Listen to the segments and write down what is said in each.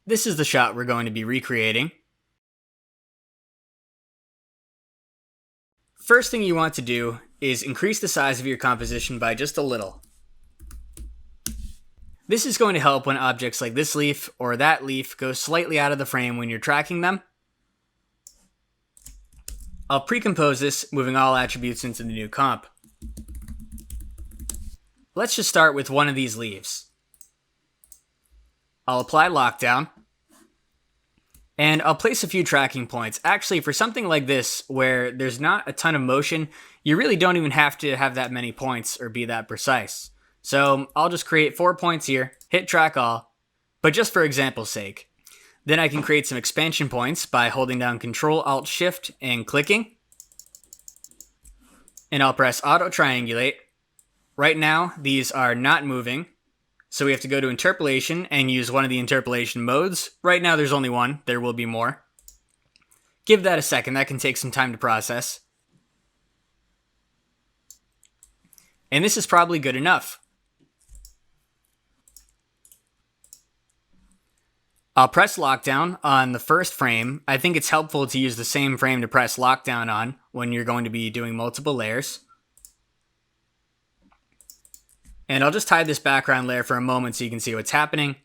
This is the shot we're going to be recreating. First thing you want to do is increase the size of your composition by just a little. This is going to help when objects like this leaf or that leaf go slightly out of the frame when you're tracking them. I'll pre-compose this, moving all attributes into the new comp. Let's just start with one of these leaves. I'll apply lockdown, and I'll place a few tracking points. Actually, for something like this, where there's not a ton of motion, you really don't even have to have that many points or be that precise. So I'll just create 4 points here, hit track all, but just for example's sake. Then I can create some expansion points by holding down Control-Alt-Shift and clicking. And I'll press Auto Triangulate. Right now, these are not moving, so we have to go to Interpolation and use one of the interpolation modes. Right now there's only one, there will be more. Give that a second, that can take some time to process. And this is probably good enough. I'll press lockdown on the first frame. I think it's helpful to use the same frame to press lockdown on when you're going to be doing multiple layers. And I'll just hide this background layer for a moment so you can see what's happening.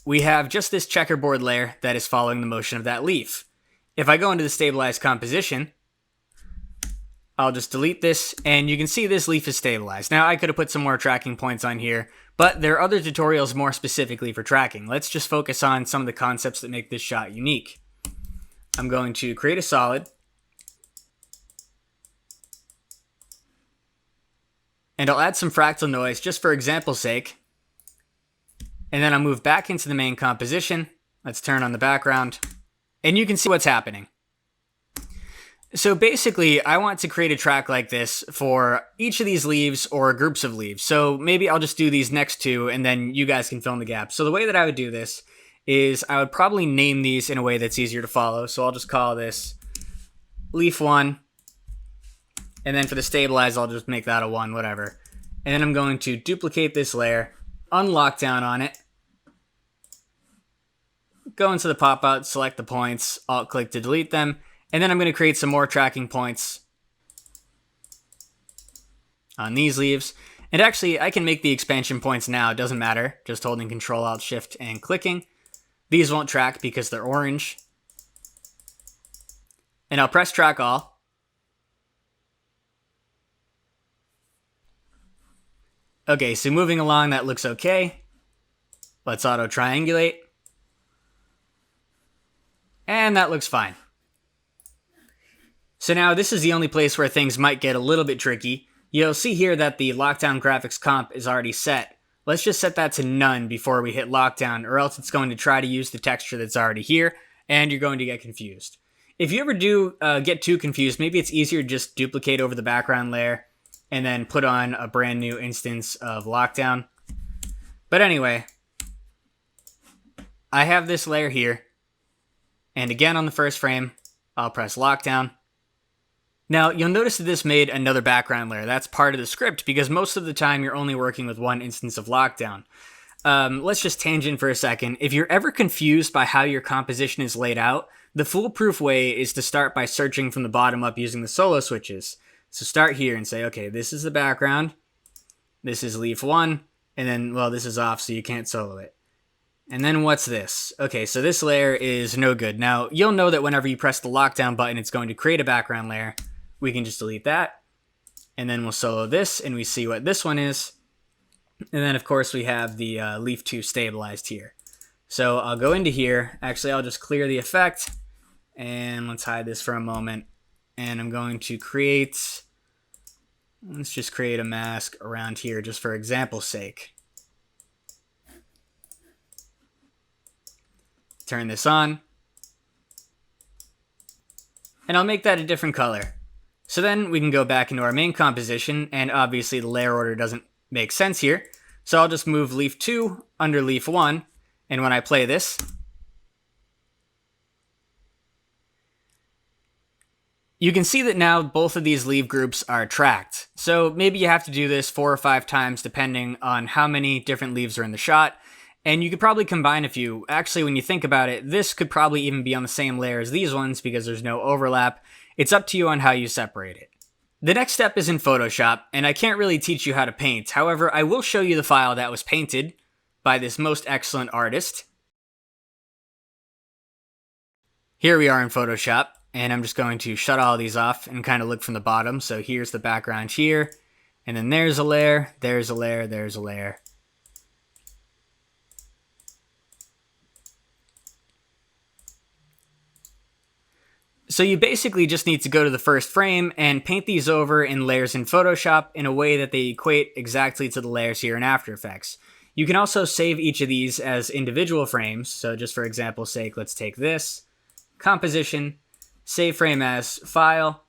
We have just this checkerboard layer that is following the motion of that leaf. If I go into the stabilized composition, I'll just delete this, and you can see this leaf is stabilized. Now, I could have put some more tracking points on here, but there are other tutorials more specifically for tracking. Let's just focus on some of the concepts that make this shot unique. I'm going to create a solid, and I'll add some fractal noise just for example's sake, and then I'll move back into the main composition. Let's turn on the background, and you can see what's happening. So basically, I want to create a track like this for each of these leaves or groups of leaves. So maybe I'll just do these next two, and then you guys can fill in the gaps. So the way that I would do this is I would probably name these in a way that's easier to follow. So I'll just call this leaf 1, and then for the stabilize, I'll just make that a 1, whatever. And then I'm going to duplicate this layer, unlock down on it, go into the pop-out, select the points, alt-click to delete them, and then I'm going to create some more tracking points on these leaves. And actually, I can make the expansion points now. It doesn't matter. Just holding Control-Alt-Shift and clicking. These won't track because they're orange. And I'll press track all. Okay, so moving along, that looks okay. Let's auto-triangulate. And that looks fine. So now this is the only place where things might get a little bit tricky. You'll see here that the lockdown graphics comp is already set. Let's just set that to none before we hit lockdown, or else it's going to try to use the texture that's already here, and you're going to get confused. If you ever do get too confused, maybe it's easier to just duplicate over the background layer and then put on a brand new instance of lockdown. But anyway, I have this layer here, and again on the first frame, I'll press lockdown. Now, you'll notice that this made another background layer. That's part of the script, because most of the time you're only working with one instance of lockdown. Let's just tangent for a second. If you're ever confused by how your composition is laid out, the foolproof way is to start by searching from the bottom up using the solo switches. So start here and say, okay, this is the background, this is leaf 1, and then, well, this is off, so you can't solo it. And then what's this? Okay, so this layer is no good. Now, you'll know that whenever you press the lockdown button, it's going to create a background layer. We can just delete that, and then we'll solo this, and we see what this one is. And then, of course, we have the leaf 2 stabilized here. So I'll go into here. Actually, I'll just clear the effect, and let's hide this for a moment. And I'm going to create, let's just create a mask around here just for example's sake. Turn this on, and I'll make that a different color. So then we can go back into our main composition, and obviously the layer order doesn't make sense here. So I'll just move leaf 2 under leaf 1, and when I play this, you can see that now both of these leaf groups are tracked. So maybe you have to do this 4 or 5 times depending on how many different leaves are in the shot. And you could probably combine a few. Actually, when you think about it, this could probably even be on the same layer as these ones because there's no overlap. It's up to you on how you separate it. The next step is in Photoshop, and I can't really teach you how to paint. However, I will show you the file that was painted by this most excellent artist. Here we are in Photoshop, and I'm just going to shut all these off and kind of look from the bottom. So here's the background here, and then there's a layer, there's a layer, there's a layer. So you basically just need to go to the first frame and paint these over in layers in Photoshop in a way that they equate exactly to the layers here in After Effects. You can also save each of these as individual frames. So just for example's sake, let's take this, composition, save frame as file,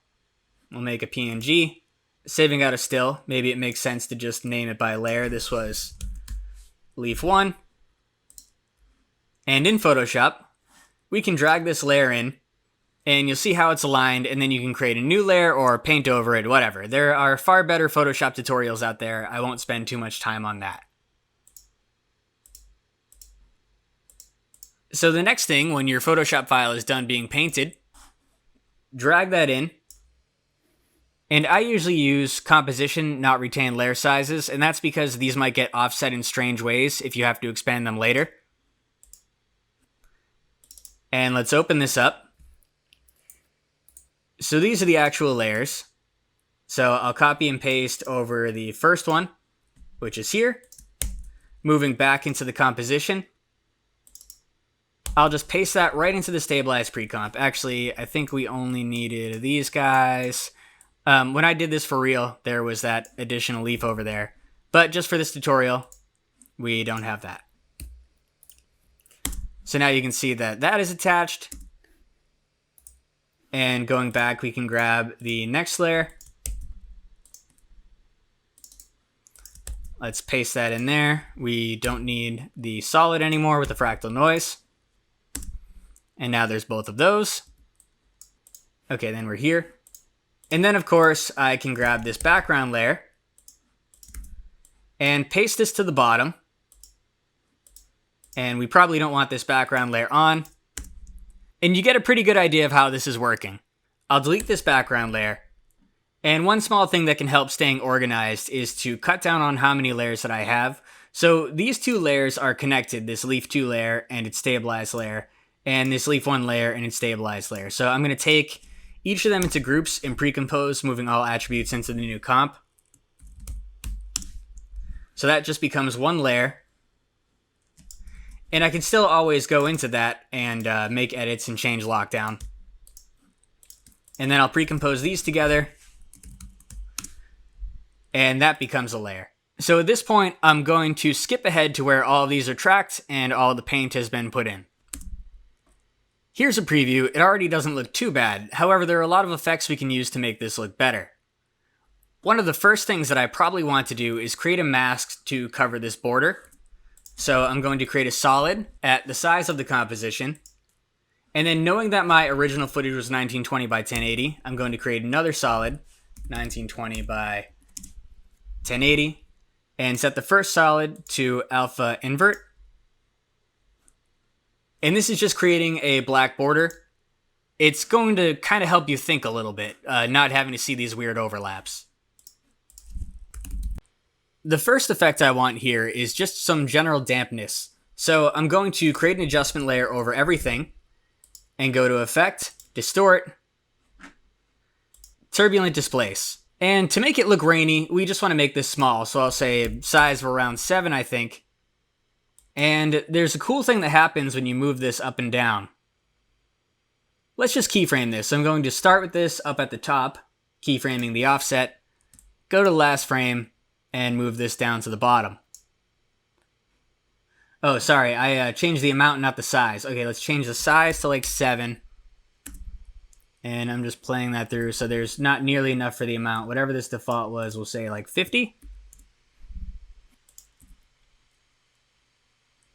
we'll make a PNG, saving out a still. Maybe it makes sense to just name it by layer. This was leaf 1. And in Photoshop, we can drag this layer in, and you'll see how it's aligned, and then you can create a new layer or paint over it, whatever. There are far better Photoshop tutorials out there. I won't spend too much time on that. So the next thing, when your Photoshop file is done being painted, drag that in. And I usually use composition, not retain layer sizes, and that's because these might get offset in strange ways if you have to expand them later. And let's open this up. So these are the actual layers. So I'll copy and paste over the first one, which is here. Moving back into the composition, I'll just paste that right into the stabilized pre-comp. Actually, I think we only needed these guys. When I did this for real, there was that additional leaf over there. But just for this tutorial, we don't have that. So now you can see that that is attached. And going back, we can grab the next layer. Let's paste that in there. We don't need the solid anymore with the fractal noise. And now there's both of those. Okay, then we're here. And then, of course, I can grab this background layer and paste this to the bottom. And we probably don't want this background layer on. And you get a pretty good idea of how this is working. I'll delete this background layer. And one small thing that can help staying organized is to cut down on how many layers that I have. So these two layers are connected, this leaf 2 layer and its stabilized layer, and this leaf 1 layer and its stabilized layer. So I'm going to take each of them into groups and pre-compose, moving all attributes into the new comp. So that just becomes one layer. And I can still always go into that and make edits and change lockdown. And then I'll pre-compose these together. And that becomes a layer. So at this point, I'm going to skip ahead to where all of these are tracked and all the paint has been put in. Here's a preview. It already doesn't look too bad. However, there are a lot of effects we can use to make this look better. One of the first things that I probably want to do is create a mask to cover this border. So I'm going to create a solid at the size of the composition. And then knowing that my original footage was 1920 by 1080, I'm going to create another solid, 1920 by 1080, and set the first solid to alpha invert. And this is just creating a black border. It's going to kind of help you think a little bit, not having to see these weird overlaps. The first effect I want here is just some general dampness. So I'm going to create an adjustment layer over everything and go to Effect, Distort, Turbulent Displace. And to make it look rainy, we just want to make this small. So I'll say size of around 7, I think. And there's a cool thing that happens when you move this up and down. Let's just keyframe this. So I'm going to start with this up at the top, keyframing the offset, go to the last frame, and move this down to the bottom. Oh, sorry, I changed the amount, not the size. Okay, let's change the size to like 7. And I'm just playing that through, so there's not nearly enough for the amount. Whatever this default was, we'll say like 50.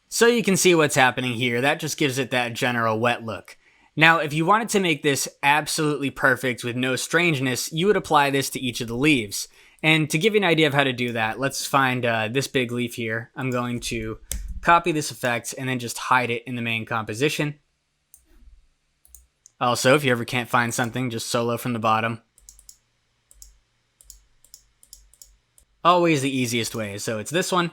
So you can see what's happening here. That just gives it that general wet look. Now, if you wanted to make this absolutely perfect with no strangeness, you would apply this to each of the leaves. And to give you an idea of how to do that, let's find this big leaf here. I'm going to copy this effect, and then just hide it in the main composition. Also, if you ever can't find something, just solo from the bottom. Always the easiest way. So it's this one.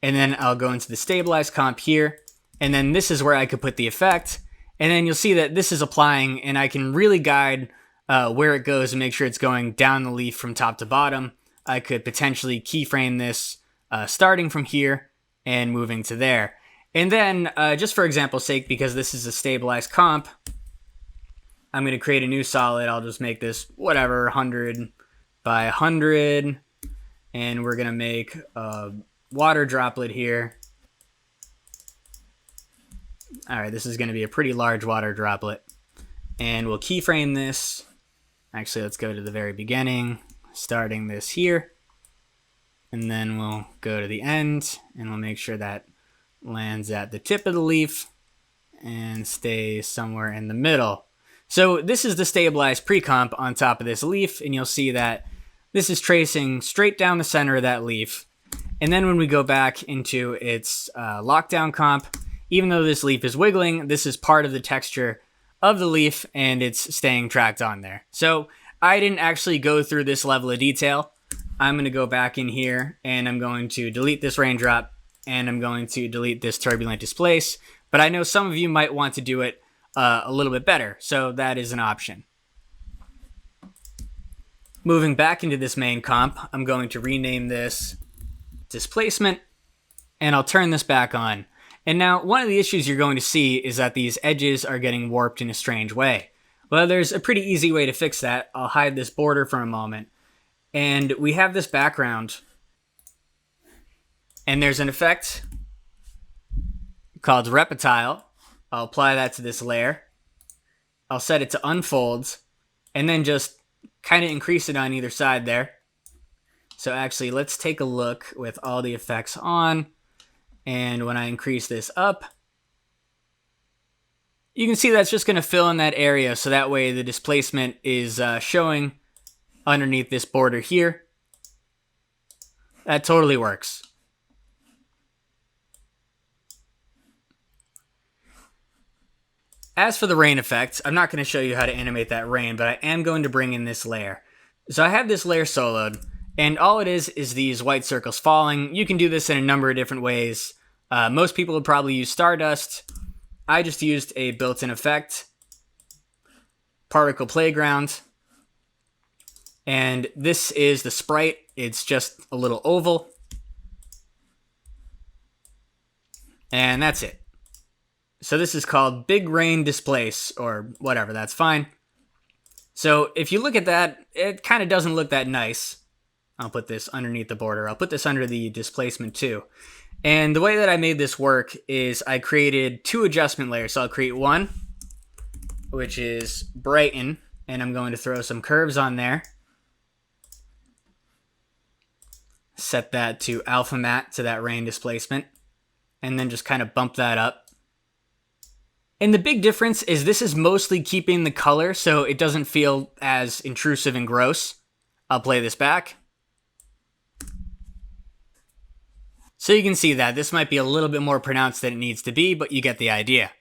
And then I'll go into the stabilize comp here. And then this is where I could put the effect. And then you'll see that this is applying, and I can really guide where it goes and make sure it's going down the leaf from top to bottom. I could potentially keyframe this starting from here and moving to there. And then, just for example's sake, because this is a stabilized comp, I'm going to create a new solid. I'll just make this, whatever, 100 by 100. And we're going to make a water droplet here. All right, this is going to be a pretty large water droplet. And we'll keyframe this. Actually, let's go to the very beginning, starting this here. And then we'll go to the end, and we'll make sure that lands at the tip of the leaf and stays somewhere in the middle. So this is the stabilized pre-comp on top of this leaf, and you'll see that this is tracing straight down the center of that leaf. And then when we go back into its lockdown comp, even though this leaf is wiggling, this is part of the texture of the leaf, and it's staying tracked on there. So I didn't actually go through this level of detail. I'm going to go back in here, and I'm going to delete this raindrop, and I'm going to delete this turbulent displace. But I know some of you might want to do it a little bit better, so that is an option. Moving back into this main comp, I'm going to rename this displacement, and I'll turn this back on. And now, one of the issues you're going to see is that these edges are getting warped in a strange way. Well, there's a pretty easy way to fix that. I'll hide this border for a moment. And we have this background. And there's an effect called Repetile. I'll apply that to this layer. I'll set it to unfold. And then just kind of increase it on either side there. So actually, let's take a look with all the effects on. And when I increase this up, you can see that's just going to fill in that area. So that way the displacement is showing underneath this border here. That totally works. As for the rain effect, I'm not going to show you how to animate that rain, but I am going to bring in this layer. So I have this layer soloed, and all it is these white circles falling. You can do this in a number of different ways. Most people would probably use Stardust. I just used a built-in effect, Particle Playground. And this is the sprite. It's just a little oval. And that's it. So this is called Big Rain Displace, or whatever, that's fine. So if you look at that, it kind of doesn't look that nice. I'll put this underneath the border. I'll put this under the displacement too. And the way that I made this work is I created two adjustment layers. So I'll create one, which is brighten, and I'm going to throw some curves on there. Set that to alpha matte to that rain displacement, and then just kind of bump that up. And the big difference is this is mostly keeping the color so it doesn't feel as intrusive and gross. I'll play this back. So you can see that this might be a little bit more pronounced than it needs to be, but you get the idea.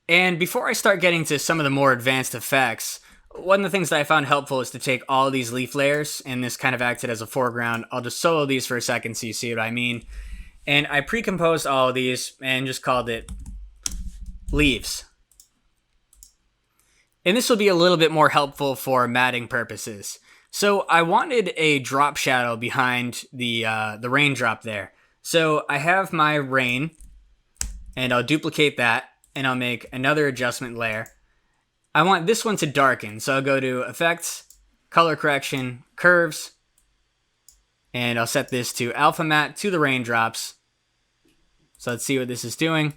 And before I start getting to some of the more advanced effects, one of the things that I found helpful is to take all of these leaf layers, and this kind of acted as a foreground. I'll just solo these for a second so you see what I mean. And I pre-composed all of these and just called it leaves. And this will be a little bit more helpful for matting purposes. So I wanted a drop shadow behind the raindrop there. So I have my rain, and I'll duplicate that, and I'll make another adjustment layer. I want this one to darken, so I'll go to Effects, Color Correction, Curves, and I'll set this to Alpha Matte to the raindrops. So let's see what this is doing.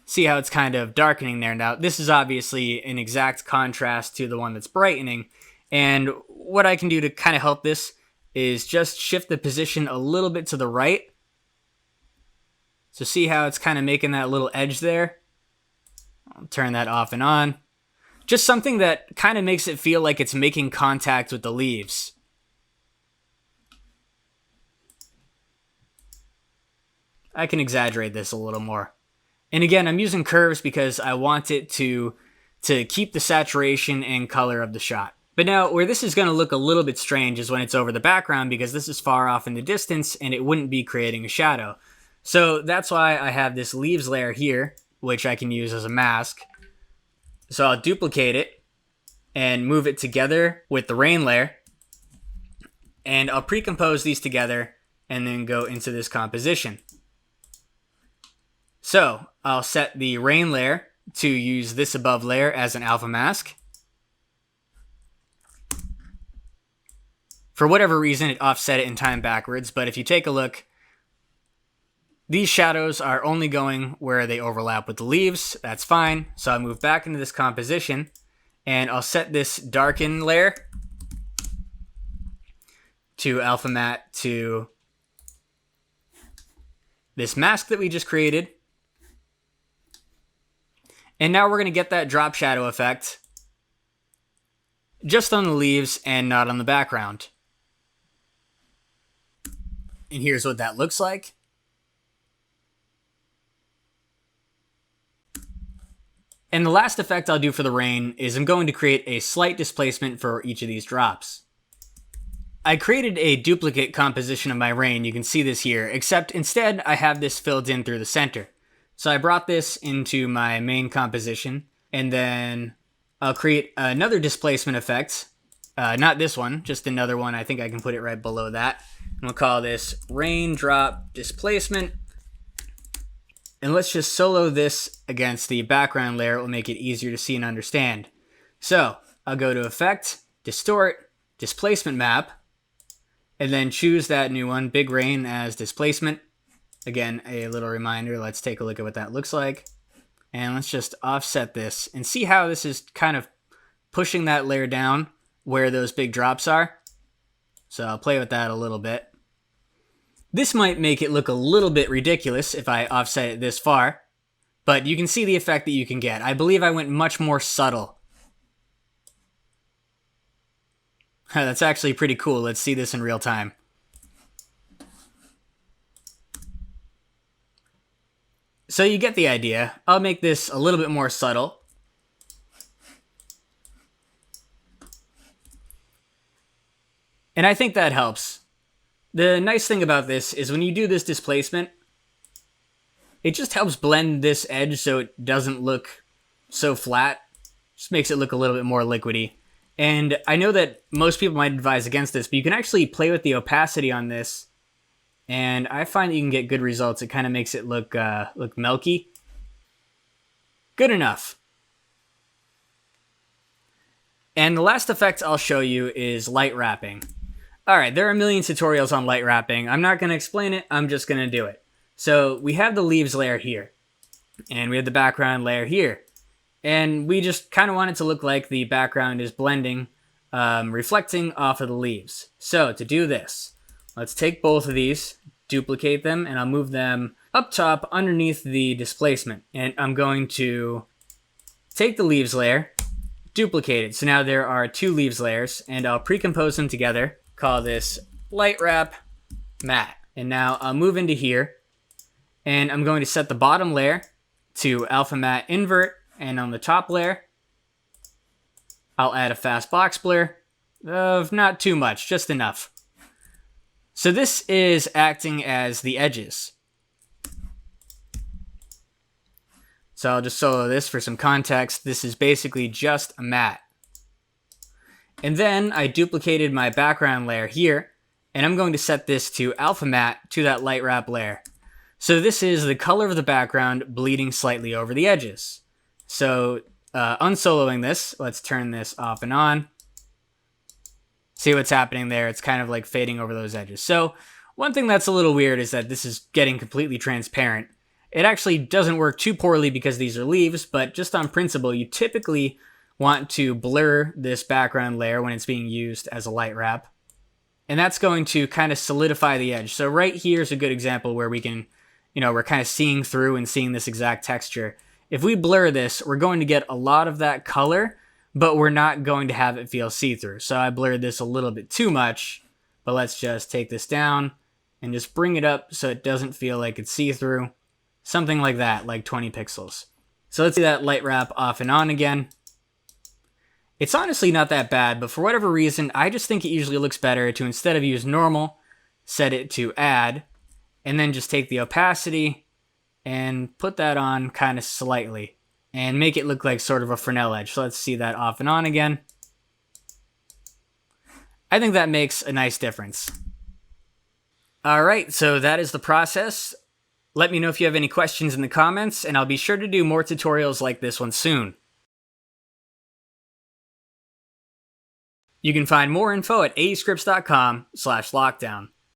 See how it's kind of darkening there. Now, this is obviously an exact contrast to the one that's brightening, and what I can do to kind of help this is just shift the position a little bit to the right. So see how it's kind of making that little edge there? I'll turn that off and on. Just something that kind of makes it feel like it's making contact with the leaves. I can exaggerate this a little more. And again, I'm using curves because I want it to keep the saturation and color of the shot. But now, where this is going to look a little bit strange is when it's over the background, because this is far off in the distance and it wouldn't be creating a shadow. So that's why I have this leaves layer here, which I can use as a mask. So I'll duplicate it and move it together with the rain layer. And I'll pre-compose these together and then go into this composition. So I'll set the rain layer to use this above layer as an alpha mask. For whatever reason, it offset it in time backwards, but if you take a look, these shadows are only going where they overlap with the leaves. That's fine. So I'll move back into this composition, and I'll set this darken layer to alpha matte to this mask that we just created. And now we're going to get that drop shadow effect just on the leaves and not on the background. And here's what that looks like. And the last effect I'll do for the rain is I'm going to create a slight displacement for each of these drops. I created a duplicate composition of my rain, you can see this here, except instead I have this filled in through the center. So I brought this into my main composition, and then I'll create another displacement effect. Not this one, just another one. I think I can put it right below that. And we'll call this Raindrop Displacement. And let's just solo this against the background layer. It will make it easier to see and understand. So I'll go to Effect, Distort, Displacement Map, and then choose that new one, Big Rain, as displacement. Again, a little reminder, let's take a look at what that looks like. And let's just offset this and see how this is kind of pushing that layer down where those big drops are. So I'll play with that a little bit. This might make it look a little bit ridiculous if I offset it this far, but you can see the effect that you can get. I believe I went much more subtle. That's actually pretty cool. Let's see this in real time. So you get the idea. I'll make this a little bit more subtle. And I think that helps. The nice thing about this is when you do this displacement, it just helps blend this edge so it doesn't look so flat. Just makes it look a little bit more liquidy. And I know that most people might advise against this, but you can actually play with the opacity on this. And I find that you can get good results. It kind of makes it look milky. Good enough. And the last effect I'll show you is light wrapping. Alright, there are a million tutorials on light wrapping. I'm not going to explain it, I'm just going to do it. So we have the leaves layer here. And we have the background layer here. And we just kind of want it to look like the background is blending, reflecting off of the leaves. So to do this, let's take both of these, duplicate them, and I'll move them up top underneath the displacement. And I'm going to take the leaves layer, duplicate it. So now there are two leaves layers, and I'll pre-compose them together. Call this Light Wrap Matte. And now I'll move into here, and I'm going to set the bottom layer to Alpha Matte Invert, and on the top layer, I'll add a fast box blur of not too much, just enough. So this is acting as the edges. So I'll just solo this for some context. This is basically just a matte. And then I duplicated my background layer here, and I'm going to set this to alpha matte to that light wrap layer. So this is the color of the background bleeding slightly over the edges. So unsoloing this, let's turn this off and on. See what's happening there. It's kind of like fading over those edges. So one thing that's a little weird is that this is getting completely transparent. It actually doesn't work too poorly because these are leaves, but just on principle, you typically want to blur this background layer when it's being used as a light wrap. And that's going to kind of solidify the edge. So right here is a good example where we can, we're kind of seeing through and seeing this exact texture. If we blur this, we're going to get a lot of that color, but we're not going to have it feel see-through. So I blurred this a little bit too much, but let's just take this down and just bring it up so it doesn't feel like it's see-through. Something like that, like 20 pixels. So let's do that light wrap off and on again. It's honestly not that bad, but for whatever reason, I just think it usually looks better to, instead of use normal, set it to add, and then just take the opacity and put that on kind of slightly and make it look like sort of a Fresnel edge. So let's see that off and on again. I think that makes a nice difference. All right, so that is the process. Let me know if you have any questions in the comments, and I'll be sure to do more tutorials like this one soon. You can find more info at aescripts.com/lockdown.